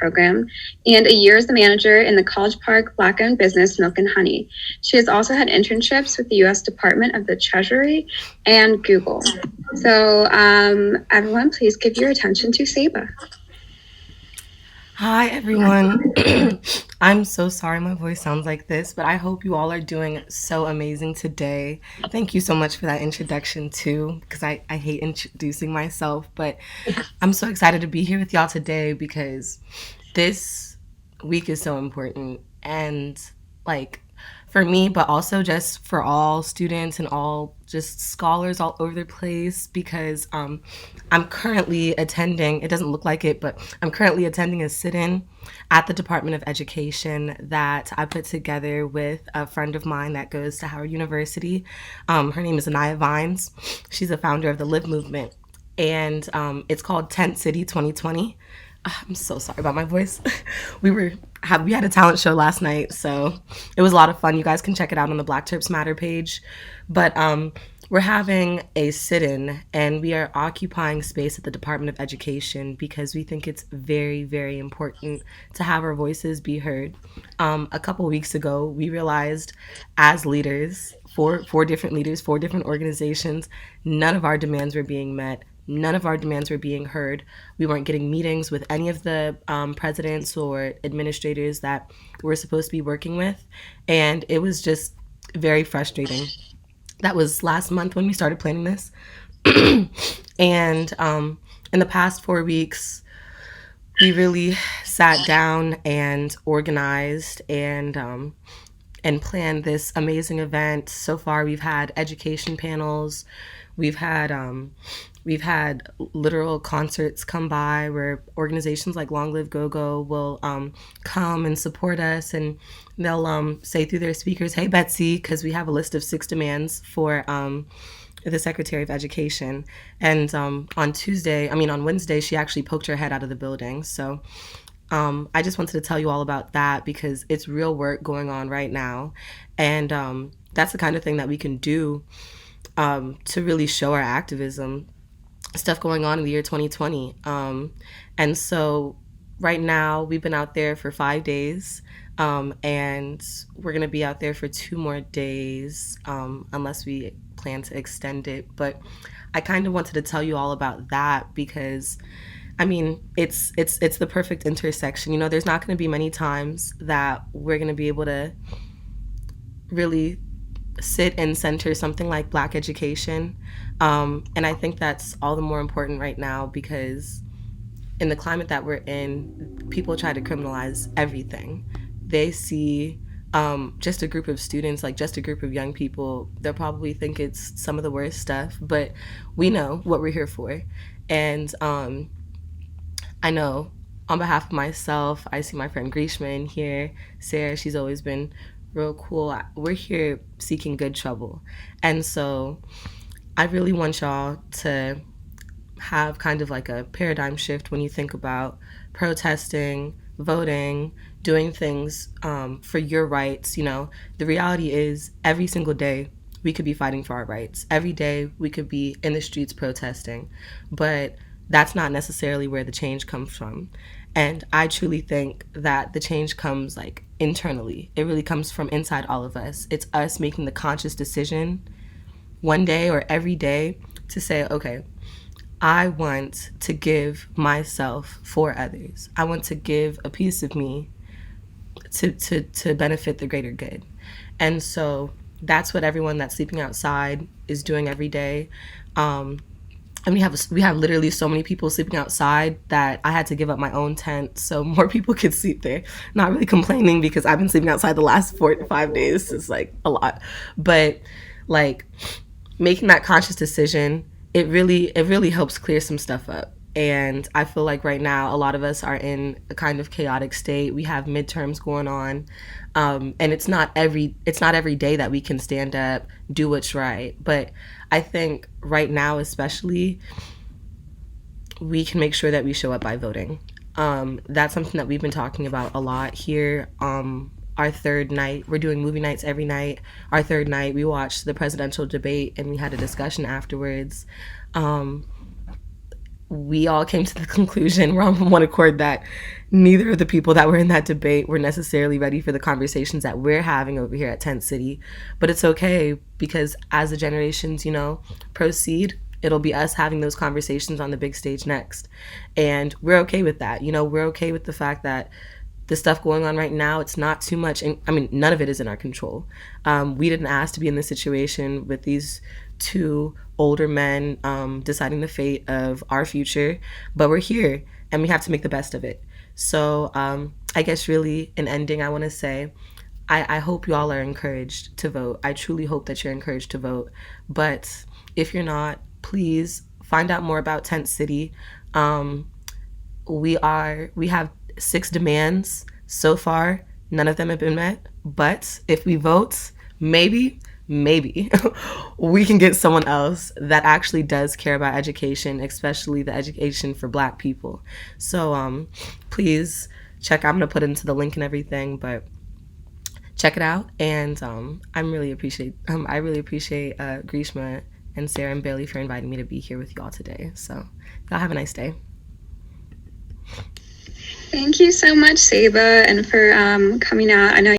program and a year as the manager in the College Park Black-owned business Milk and Honey. She has also had internships with the U.S. Department of the Treasury and Google. So everyone, please give your attention to Saba. Hi, everyone. I'm so sorry my voice sounds like this, but I hope you all are doing so amazing today. Thank you so much for that introduction, too, because I hate introducing myself, but I'm so excited to be here with y'all today because this week is so important. And, like, for me, but also just for all students and all just scholars all over the place because I'm currently attending, it doesn't look like it, but I'm currently attending a sit-in at the Department of Education that I put together with a friend of mine that goes to Howard University. Her name is Anaya Vines. She's a founder of the Live Movement. And it's called Tent City 2020. I'm so sorry about my voice. we had a talent show last night, so it was a lot of fun. You guys can check it out on the Black Terps Matter page. But we're having a sit-in, and we are occupying space at the Department of Education because we think it's very, very important to have our voices be heard. A couple weeks ago, we realized as leaders, four different leaders, four different organizations, none of our demands were being met. None of our demands were being heard. We weren't getting meetings with any of the presidents or administrators that we're supposed to be working with. And it was just very frustrating. That was last month when we started planning this. And in the past 4 weeks, we really sat down and organized and planned this amazing event. So far, we've had education panels. We've had literal concerts come by where organizations like Long Live Go-Go will come and support us, and they'll say through their speakers, "Hey Betsy," because we have a list of 6 demands for the Secretary of Education. And on Wednesday, she actually poked her head out of the building. So I just wanted to tell you all about that because it's real work going on right now, and that's the kind of thing that we can do to really show our activism, stuff going on in the year 2020. And so right now we've been out there for 5 days, and we're going to be out there for 2 more days unless we plan to extend it. But I kind of wanted to tell you all about that because it's the perfect intersection. You know, there's not going to be many times that we're going to be able to really sit and center something like Black education. And I think that's all the more important right now because in the climate that we're in, people try to criminalize everything. They see just a group of students, like just a group of young people, they'll probably think it's some of the worst stuff, but we know what we're here for. And I know on behalf of myself, I see my friend Grishma in here, Sarah, she's always been real cool. We're here seeking good trouble. And so I really want y'all to have kind of like a paradigm shift when you think about protesting, voting, doing things for your rights. You know, the reality is every single day we could be fighting for our rights. Every day we could be in the streets protesting. But that's not necessarily where the change comes from. And I truly think that the change comes like internally. It really comes from inside all of us. It's us making the conscious decision one day or every day to say, okay, I want to give myself for others. I want to give a piece of me to benefit the greater good. And so that's what everyone that's sleeping outside is doing every day. And we have literally so many people sleeping outside that I had to give up my own tent so more people could sleep there. Not really complaining because I've been sleeping outside the last 4 to 5 days. It's like a lot, but like making that conscious decision, it really helps clear some stuff up. And I feel like right now a lot of us are in a kind of chaotic state. We have midterms going on, and it's not every day that we can stand up, do what's right. But I think right now especially, we can make sure that we show up by voting. That's something that we've been talking about a lot here. Our third night, we're doing movie nights every night. Our third night, we watched the presidential debate and we had a discussion afterwards. we all came to the conclusion, we're on one accord, that neither of the people that were in that debate were necessarily ready for the conversations that we're having over here at Tent City. But it's okay, because as the generations, proceed, it'll be us having those conversations on the big stage next. And we're okay with that. We're okay with the fact that the stuff going on right now, it's not too much. And I mean, none of it is in our control. We didn't ask to be in this situation with these two older men deciding the fate of our future, but we're here and we have to make the best of it. So I guess really in ending, I want to say, I hope you all are encouraged to vote. I truly hope that you're encouraged to vote. But if you're not, please find out more about Tent City. We have 6 demands so far. None of them have been met. But if we vote, maybe we can get someone else that actually does care about education, especially the education for Black people. So please check. I'm gonna put into the link and everything, but check it out. And I really appreciate Grishma and Sarah and Bailey for inviting me to be here with y'all today. So y'all have a nice day. Thank you so much, Saba, and for coming out. I know